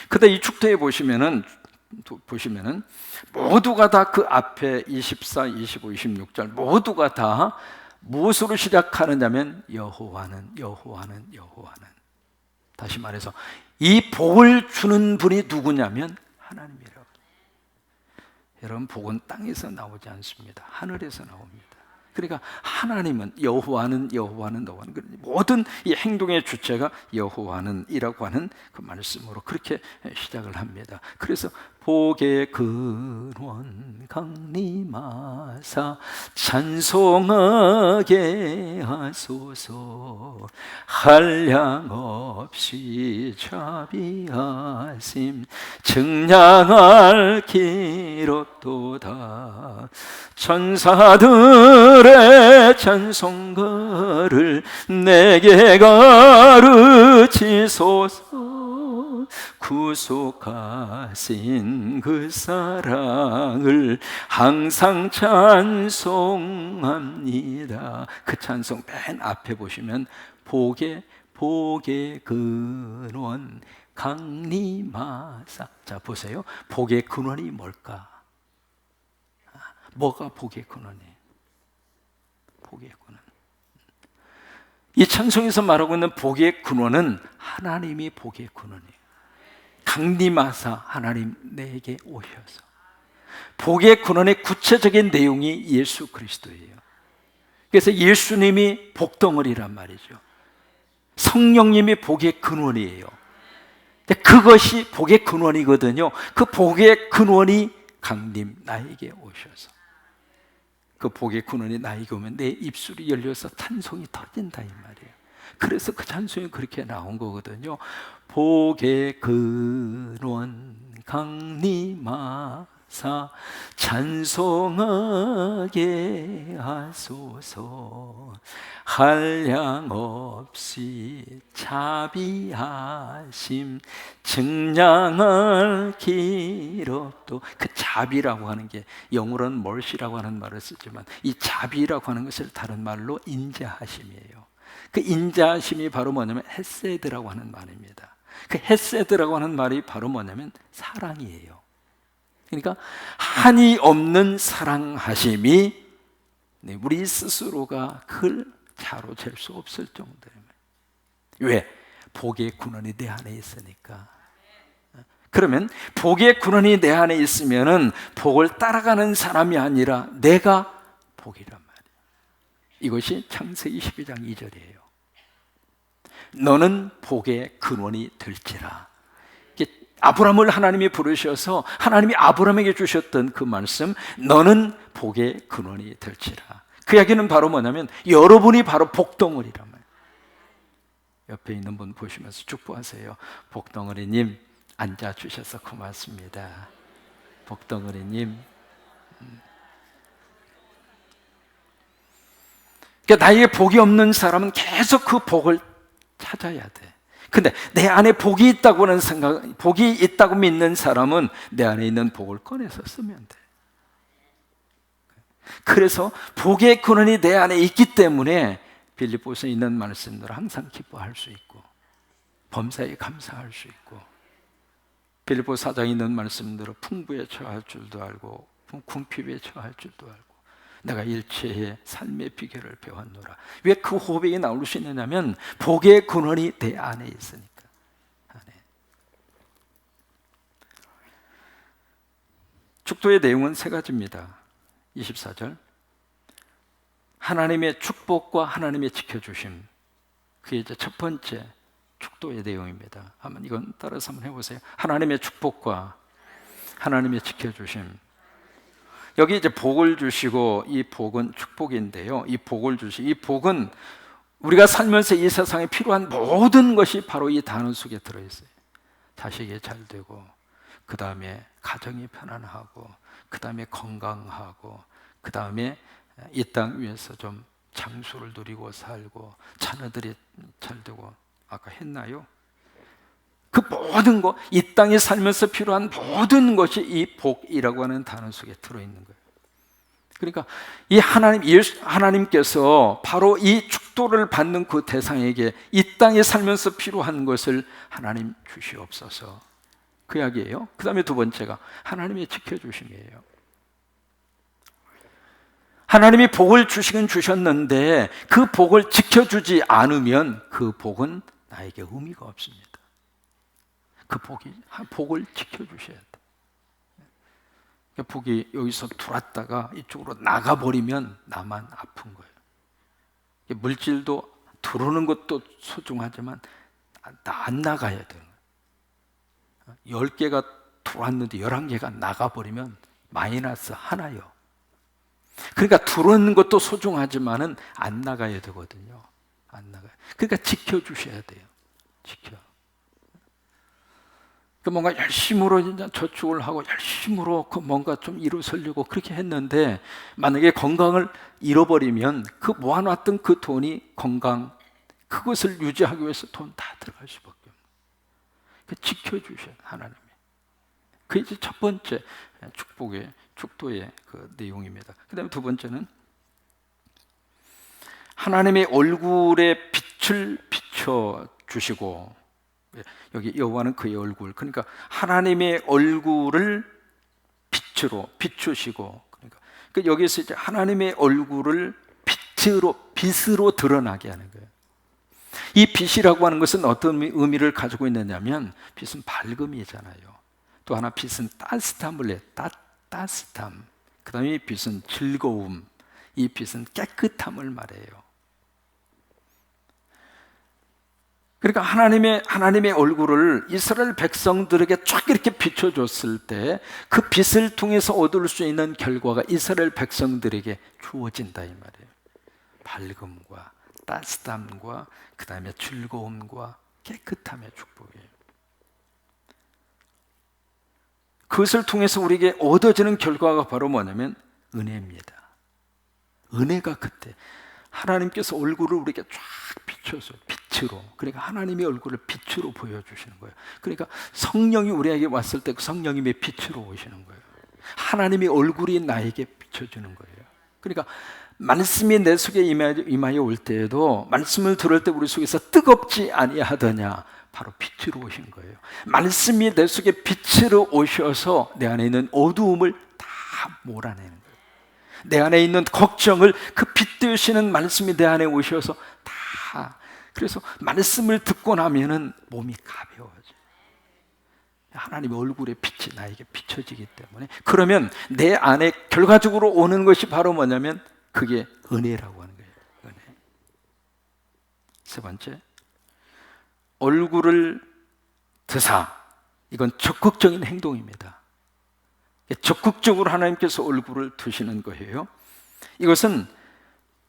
그때 이 축도에 보시면은 모두가 다 그 앞에 24, 25, 26절 모두가 다 무엇으로 시작하느냐면 여호와는. 다시 말해서 이 복을 주는 분이 누구냐면 하나님이라고. 여러분, 복은 땅에서 나오지 않습니다. 하늘에서 나옵니다. 그러니까 하나님은 여호와는 모든 이 행동의 주체가 여호와는 이라고 하는 그 말씀으로 그렇게 시작을 합니다. 그래서 복의 근원 강림하사 찬송하게 하소서, 한량 없이 자비하심 증량할 기록도다. 천사들의 찬송가를 내게 가르치소서, 구속하신 그 사랑을 항상 찬송합니다. 그 찬송 맨 앞에 보시면 복의 근원 강림하사. 자, 보세요. 복의 근원이 뭘까? 뭐가 복의 근원이에요? 복의 근원. 이 찬송에서 말하고 있는 복의 근원은 하나님이 복의 근원이에요. 강림하사, 하나님 내게 오셔서. 복의 근원의 구체적인 내용이 예수 그리스도예요. 그래서 예수님이 복덩어리란 말이죠. 성령님이 복의 근원이에요. 그것이 복의 근원이거든요. 그 복의 근원이 강림, 나에게 오셔서. 그 복의 근원이 나에게 오면 내 입술이 열려서 찬송이 터진다 이 말이에요. 그래서 그 찬송이 그렇게 나온 거거든요. 복의 근원 강림하사 찬송하게 하소서, 한량 없이 자비하심 증량할 기록도. 그 자비라고 하는 게 영어로는 멀시라고 하는 말을 쓰지만 이 자비라고 하는 것을 다른 말로 인자하심이에요. 그 인자하심이 바로 뭐냐면 헤세드라고 하는 말입니다. 그 헤세드라고 하는 말이 바로 뭐냐면 사랑이에요. 그러니까 한이 없는 사랑하심이 우리 스스로가 그걸 자로 잴 수 없을 정도예요. 왜? 복의 근원이 내 안에 있으니까. 그러면 복의 근원이 내 안에 있으면은 복을 따라가는 사람이 아니라 내가 복이란 말이에요. 이것이 창세기 12장 2절이에요. 너는 복의 근원이 될지라. 아브라함을 하나님이 부르셔서 하나님이 아브라함에게 주셨던 그 말씀, 너는 복의 근원이 될지라. 그 이야기는 바로 뭐냐면 여러분이 바로 복덩어리란 말이에요. 옆에 있는 분 보시면서 축복하세요. 복덩어리님 앉아주셔서 고맙습니다. 복덩어리님. 그러니까 나에게 복이 없는 사람은 계속 그 복을 찾아야 돼. 근데 내 안에 복이 있다고 하는 복이 있다고 믿는 사람은 내 안에 있는 복을 꺼내서 쓰면 돼. 그래서 복의 근원이 내 안에 있기 때문에 빌립보서에 있는 말씀들을 항상 기뻐할 수 있고 범사에 감사할 수 있고, 빌립보 4장에 있는 말씀대로 풍부에 처할 줄도 알고 궁핍에 처할 줄도 알고 내가 일체의 삶의 비결을 배웠노라. 왜 그 고백이 나올 수 있느냐면 복의 근원이 내 안에 있으니까. 축도의 내용은 세 가지입니다. 24절 하나님의 축복과 하나님의 지켜주심, 그게 이제 첫 번째 축도의 내용입니다. 한번 이건 따라서 한번 해보세요. 하나님의 축복과 하나님의 지켜주심. 여기 이제 복을 주시고, 이 복은 축복인데요. 이 복을 이 복은 우리가 살면서 이 세상에 필요한 모든 것이 바로 이 단어 속에 들어있어요. 자식이 잘 되고, 그 다음에 가정이 편안하고, 그 다음에 건강하고, 그 다음에 이 땅 위에서 좀 장수를 누리고 살고, 자녀들이 잘 되고, 아까 했나요? 그 모든 것, 이 땅에 살면서 필요한 모든 것이 이 복이라고 하는 단어 속에 들어있는 거예요. 그러니까 이 하나님께서 바로 이 축도를 받는 그 대상에게 이 땅에 살면서 필요한 것을 하나님 주시옵소서, 그 이야기예요. 그 다음에 두 번째가 하나님의 지켜주심이에요. 하나님이 복을 주시긴 주셨는데 그 복을 지켜주지 않으면 그 복은 나에게 의미가 없습니다. 그 복을 지켜주셔야 돼. 복이 여기서 들어왔다가 이쪽으로 나가버리면 나만 아픈 거예요. 물질도 들어오는 것도 소중하지만 안 나가야 되는 거예요. 10개가 들어왔는데 11개가 나가버리면 마이너스 하나요. 그러니까 들어오는 것도 소중하지만은 안 나가야 되거든요. 안 나가요. 그러니까 지켜주셔야 돼요. 뭔가 열심으로 이제 저축을 하고 열심으로 뭔가 좀 일어서려고 그렇게 했는데, 만약에 건강을 잃어버리면 그 모아놨던 그 돈이 건강, 그것을 유지하기 위해서 돈 다 들어갈 수밖에 없는. 지켜주셔야 하나님이. 그게 이제 첫 번째 축도의 그 내용입니다. 그 다음에 두 번째는 하나님의 얼굴에 빛을 비춰 주시고, 여기 여호와는 그의 얼굴, 그러니까 하나님의 얼굴을 빛으로 비추시고, 그러니까 여기서 이제 하나님의 얼굴을 빛으로 드러나게 하는 거예요. 이 빛이라고 하는 것은 어떤 의미를 가지고 있느냐면, 빛은 밝음이잖아요. 또 하나 빛은 따뜻함을 따뜻함. 그 다음에 빛은 즐거움. 이 빛은 깨끗함을 말해요. 그러니까 하나님의 얼굴을 이스라엘 백성들에게 쫙 이렇게 비춰줬을 때 그 빛을 통해서 얻을 수 있는 결과가 이스라엘 백성들에게 주어진다 이 말이에요. 밝음과 따뜻함과 그 다음에 즐거움과 깨끗함의 축복이에요. 그것을 통해서 우리에게 얻어지는 결과가 바로 뭐냐면 은혜입니다. 은혜가 그때 하나님께서 얼굴을 우리에게 쫙 비춰서 빛으로, 그러니까 하나님의 얼굴을 빛으로 보여주시는 거예요. 그러니까 성령이 우리에게 왔을 때 그 성령님의 빛으로 오시는 거예요. 하나님의 얼굴이 나에게 비춰주는 거예요. 그러니까 말씀이 내 속에 임하여 올 때에도 말씀을 들을 때 우리 속에서 뜨겁지 아니하더냐, 바로 빛으로 오신 거예요. 말씀이 내 속에 빛으로 오셔서 내 안에 있는 어두움을 다 몰아내는 거예요. 내 안에 있는 걱정을 그 빛 되시는 말씀이 내 안에 오셔서 다, 그래서 말씀을 듣고 나면은 몸이 가벼워져요. 하나님의 얼굴의 빛이 나에게 비춰지기 때문에, 그러면 내 안에 결과적으로 오는 것이 바로 뭐냐면 그게 은혜라고 하는 거예요. 은혜. 세 번째, 얼굴을 드사. 이건 적극적인 행동입니다. 적극적으로 하나님께서 얼굴을 드시는 거예요. 이것은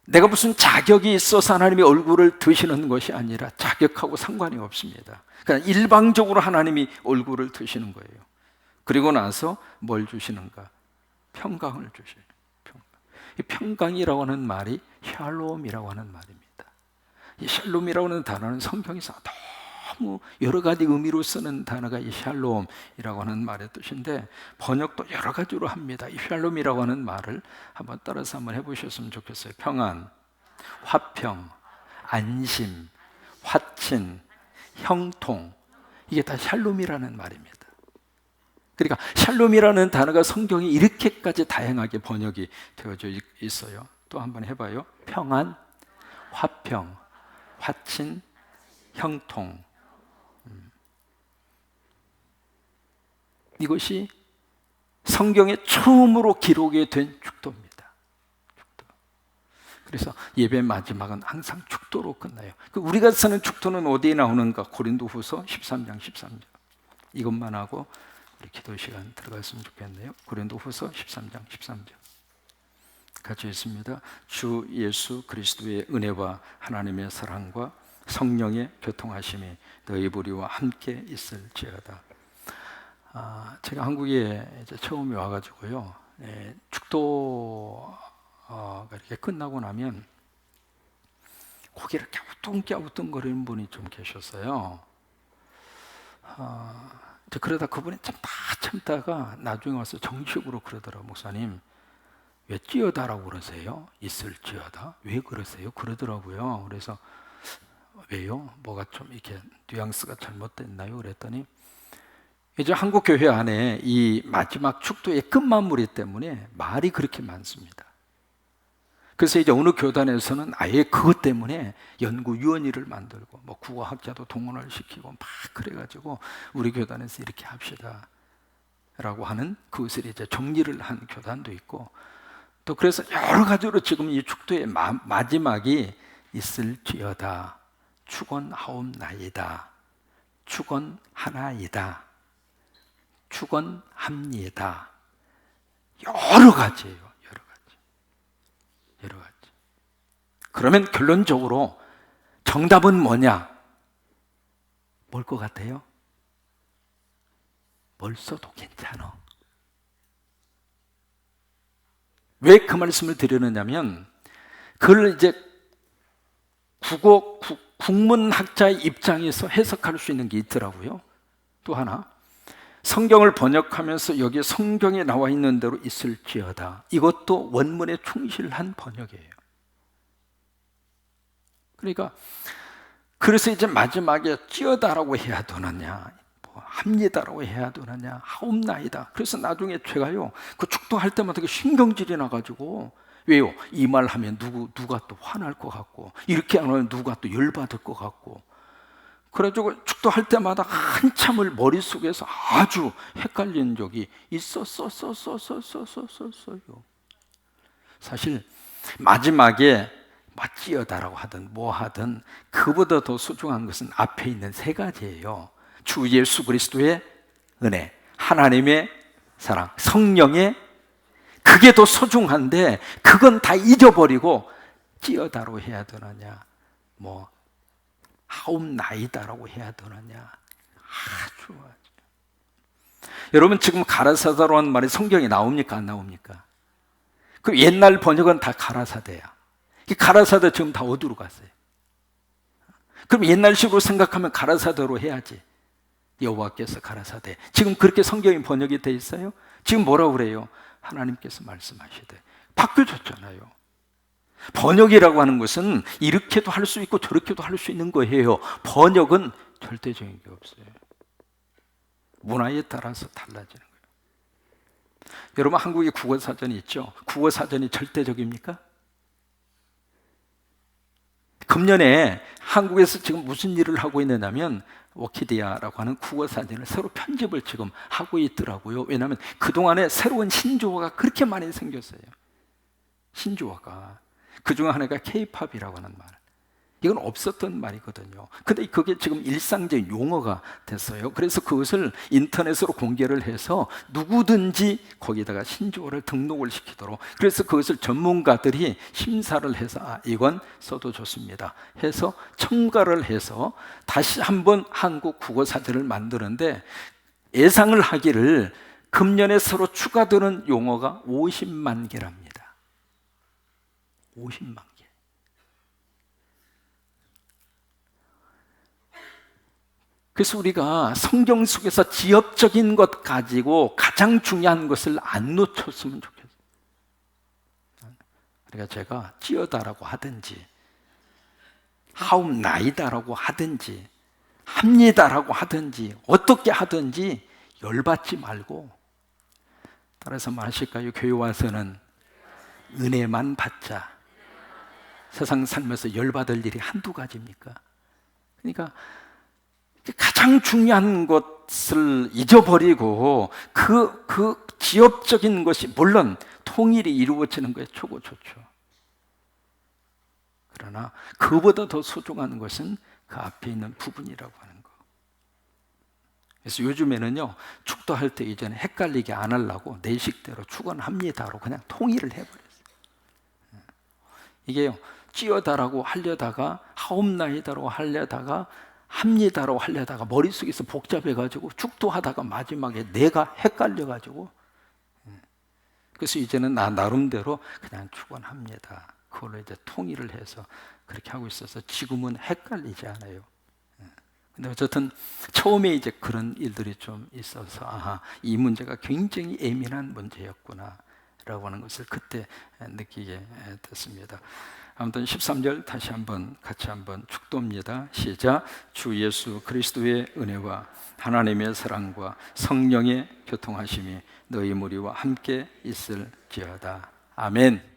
내가 무슨 자격이 있어서 하나님의 얼굴을 드시는 것이 아니라 자격하고 상관이 없습니다. 그냥 일방적으로 하나님이 얼굴을 드시는 거예요. 그리고 나서 뭘 주시는가? 평강을 주셔요. 이 평강이라고 하는 말이 샬롬이라고 하는 말입니다. 이 샬롬이라고 하는 단어는 성경에서 너무 여러 가지 의미로 쓰는 단어가 이 샬롬이라고 하는 말의 뜻인데, 번역도 여러 가지로 합니다. 이 샬롬이라고 하는 말을 한번 따라서 한번 해보셨으면 좋겠어요. 평안, 화평, 안심, 화친, 형통, 이게 다 샬롬이라는 말입니다. 그러니까 샬롬이라는 단어가 성경이 이렇게까지 다양하게 번역이 되어져 있어요. 또 한번 해봐요. 평안, 화평, 화친, 형통. 이것이 성경에 처음으로 기록이 된 축도입니다. 축도. 그래서 예배 마지막은 항상 축도로 끝나요. 우리가 쓰는 축도는 어디에 나오는가? 고린도후서 13장 13절. 이것만 하고 우리 기도 시간 들어갔으면 좋겠네요. 고린도후서 13장 13절. 같이 읽습니다. 주 예수 그리스도의 은혜와 하나님의 사랑과 성령의 교통하심이 너희 보리와 함께 있을지어다. 제가 한국에 이제 처음에 와가지고요, 축도가 이렇게 끝나고 나면 고개를 갸우뚱갸우뚱거리는 분이 좀 계셨어요. 그러다 그분이 참다가 나중에 와서 정식으로 그러더라고요. 목사님, 왜 찌어다라고 그러세요? 있을지어다? 왜 그러세요? 그러더라고요. 그래서 왜요? 뭐가 좀 이렇게 뉘앙스가 잘못됐나요? 그랬더니 이제 한국 교회 안에 이 마지막 축도의 끝마무리 때문에 말이 그렇게 많습니다. 그래서 이제 어느 교단에서는 아예 그것 때문에 연구위원회를 만들고 뭐 국어학자도 동원을 시키고 막 그래가지고 우리 교단에서 이렇게 합시다 라고 하는 그것을 이제 정리를 한 교단도 있고, 또 그래서 여러 가지로 지금 이 축도의 마지막이 있을지어다, 축원하옵나이다, 축원하나이다, 축원합니다. 여러 가지예요. 여러 가지. 그러면 결론적으로 정답은 뭐냐? 뭘 것 같아요? 뭘 써도 괜찮아. 왜 그 말씀을 드리느냐면, 그걸 이제 국문학자의 입장에서 해석할 수 있는 게 있더라고요. 또 하나, 성경을 번역하면서 여기 성경에 나와 있는 대로 있을지어다, 이것도 원문에 충실한 번역이에요. 그러니까 그래서 이제 마지막에 찌어다라고 해야 되느냐, 합니다라고 해야 되느냐, 하옵나이다. 그래서 나중에 제가요, 그 축도할 때마다 신경질이 나가지고, 왜요? 이 말 하면 누가 또 화날 것 같고, 이렇게 안 하면 누가 또 열받을 것 같고, 그래가지고 축도할 때마다 한참을 머릿속에서 아주 헷갈린 적이 있었어요. 사실 마지막에 찌어다라고 하든 뭐 하든 그보다 더 소중한 것은 앞에 있는 세 가지예요. 주 예수 그리스도의 은혜, 하나님의 사랑, 성령의, 그게 더 소중한데 그건 다 잊어버리고 찌어다로 해야 되느냐, 뭐 하옵나이다라고 해야 되느냐, 아주. 여러분, 지금 가라사다로 한 말이 성경에 나옵니까? 안 나옵니까? 그 옛날 번역은 다 가라사대야. 가라사대 지금 다 어디로 갔어요? 그럼 옛날식으로 생각하면 가라사대로 해야지. 여호와께서 가라사대. 지금 그렇게 성경이 번역이 돼 있어요? 지금 뭐라고 그래요? 하나님께서 말씀하시되. 바뀌어졌잖아요. 번역이라고 하는 것은 이렇게도 할 수 있고 저렇게도 할 수 있는 거예요. 번역은 절대적인 게 없어요. 문화에 따라서 달라지는 거예요. 여러분, 한국에 국어사전이 있죠? 국어사전이 절대적입니까? 금년에 한국에서 지금 무슨 일을 하고 있느냐면 워키디아라고 하는 국어사전을 새로 편집을 지금 하고 있더라고요. 왜냐하면 그동안에 새로운 신조어가 그렇게 많이 생겼어요. 신조어가. 그 중 하나가 K-팝이라고 하는 말. 이건 없었던 말이거든요. 근데 그게 지금 일상적인 용어가 됐어요. 그래서 그것을 인터넷으로 공개를 해서 누구든지 거기다가 신조어를 등록을 시키도록, 그래서 그것을 전문가들이 심사를 해서 이건 써도 좋습니다 해서 첨가를 해서 다시 한번 한국 국어사전을 만드는데, 예상을 하기를 금년에 새로 추가되는 용어가 50만 개랍니다. 50만 개. 그래서 우리가 성경 속에서 지엽적인 것 가지고 가장 중요한 것을 안 놓쳤으면 좋겠어요. 그러니까 제가 찌어다라고 하든지 하옵나이다라고 하든지 합니다라고 하든지 어떻게 하든지 열받지 말고, 따라서 말하실까요? 교회 와서는 은혜만 받자. 세상 살면서 열받을 일이 한두 가지입니까? 그러니까 가장 중요한 것을 잊어버리고 그 지엽적인 것이, 물론 통일이 이루어지는 거에 최고 좋죠. 그러나 그보다 더 소중한 것은 그 앞에 있는 부분이라고 하는 거. 그래서 요즘에는요, 축도할 때 이전에 헷갈리게 안 하려고 내 식대로 축원합니다로 그냥 통일을 해버렸어요. 이게요, 찌어다라고 하려다가 하옵나이다라고 하려다가 합니다라고 하려다가 머릿속에서 복잡해가지고 축도하다가 마지막에 내가 헷갈려가지고, 그래서 이제는 나 나름대로 그냥 축원합니다. 그걸로 이제 통일을 해서 그렇게 하고 있어서 지금은 헷갈리지 않아요. 근데 어쨌든 처음에 이제 그런 일들이 좀 있어서 아하, 이 문제가 굉장히 예민한 문제였구나 라고 하는 것을 그때 느끼게 됐습니다. 아무튼 13절 다시 한번 같이 한번 축도입니다. 시작. 주 예수 그리스도의 은혜와 하나님의 사랑과 성령의 교통하심이 너희 무리와 함께 있을지어다. 아멘.